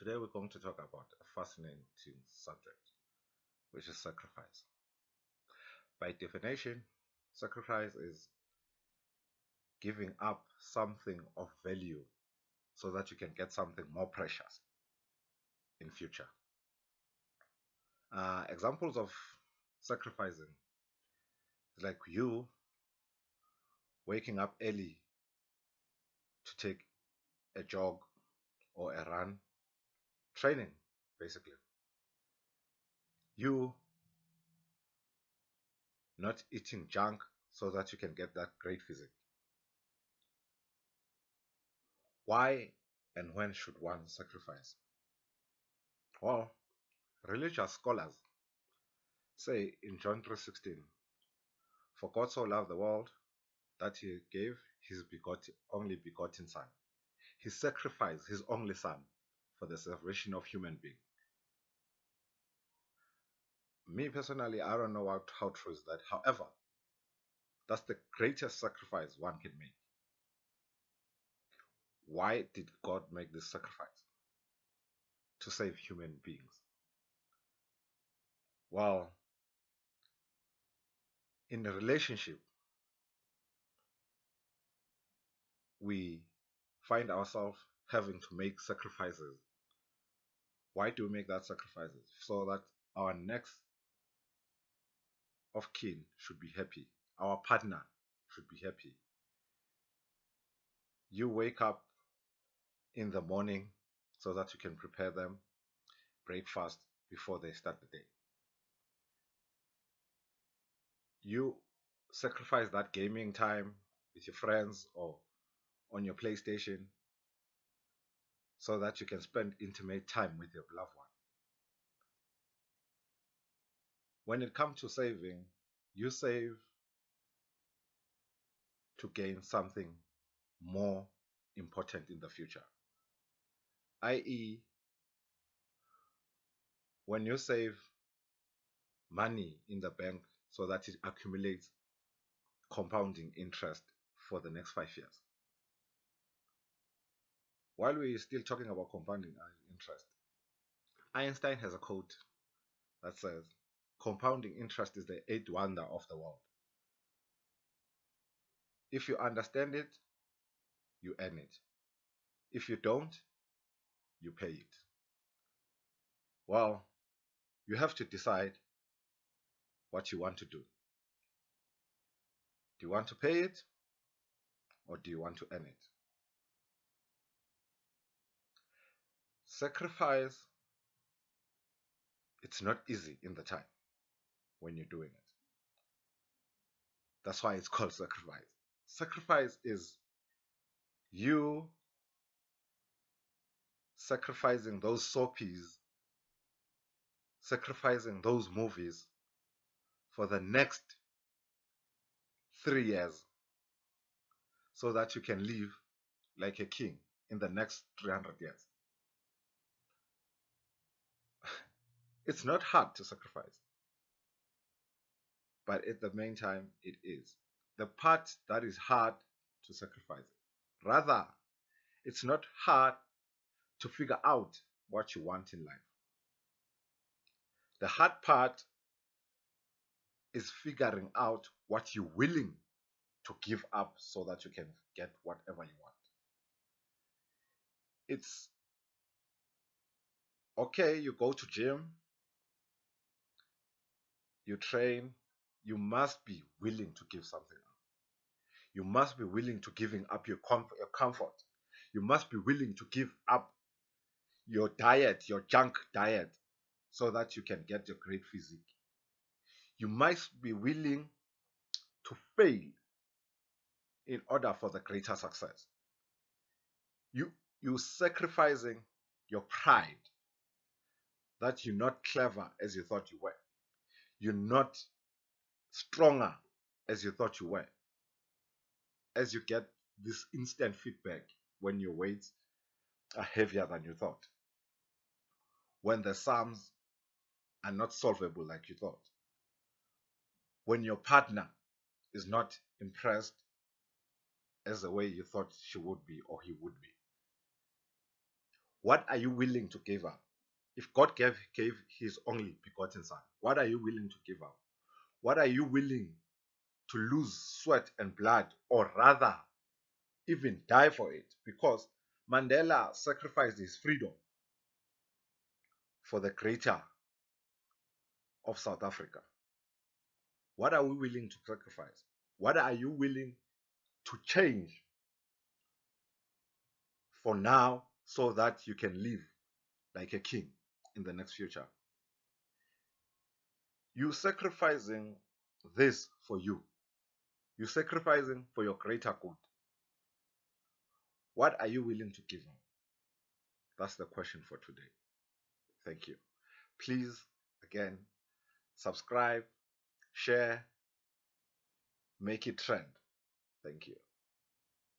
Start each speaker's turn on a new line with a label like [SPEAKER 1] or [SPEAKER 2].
[SPEAKER 1] Today we're going to talk about a fascinating subject, which is sacrifice. By definition, sacrifice is giving up something of value so that you can get something more precious in future. Examples of sacrificing is like you waking up early to take a jog or a run, training basically. You not eating junk so that you can get that great physique. Why and when should one sacrifice? Well, religious scholars say in John 3:16, for God so loved the world that he gave his only begotten son. He sacrificed his only son for the salvation of human being. Me personally, I don't know how true is that. However, that's the greatest sacrifice one can make. Why did God make this sacrifice? To save human beings. Well, in a relationship, we find ourselves having to make sacrifices. Why do we make that sacrifices? So that our next of kin should be happy. Our partner should be happy. You wake up in the morning so that you can prepare them breakfast before they start the day. You sacrifice that gaming time with your friends or on your PlayStation so that you can spend intimate time with your loved one. When it comes to saving, you save to gain something more important in the future. I.e., when you save money in the bank so that it accumulates compounding interest for the next 5 years. While we're still talking about compounding interest, Einstein has a quote that says, compounding interest is the eighth wonder of the world. If you understand it, you earn it. If you don't, you pay it. Well, you have to decide what you want to do. Do you want to pay it or do you want to earn it? Sacrifice, it's not easy in the time when you're doing it. That's why it's called sacrifice. Sacrifice is you sacrificing those soapies, sacrificing those movies for the next 3 years so that you can live like a king in the next 300 years. It's not hard to sacrifice, but at the meantime, it is. The part that is hard to sacrifice, rather, it's not hard to figure out what you want in life. The hard part is figuring out what you're willing to give up so that you can get whatever you want. It's okay, you go to gym, you train, you must be willing to give something up. You must be willing to giving up your comfort. You must be willing to give up your diet, your junk diet, so that you can get your great physique. You must be willing to fail in order for the greater success. You sacrificing your pride that you're not clever as you thought you were. You're not stronger as you thought you were. As you get this instant feedback when your weights are heavier than you thought. When the sums are not solvable like you thought. When your partner is not impressed as the way you thought she would be or he would be. What are you willing to give up? If God gave his only begotten son, what are you willing to give up? What are you willing to lose sweat and blood, or rather even die for it? Because Mandela sacrificed his freedom for the greater of South Africa. What are we willing to sacrifice? What are you willing to change for now so that you can live like a king in the next future? You sacrificing this for you. You sacrificing for your greater good. What are you willing to give up? That's the question for today. Thank you. Please, again, subscribe, share, make it trend. Thank you.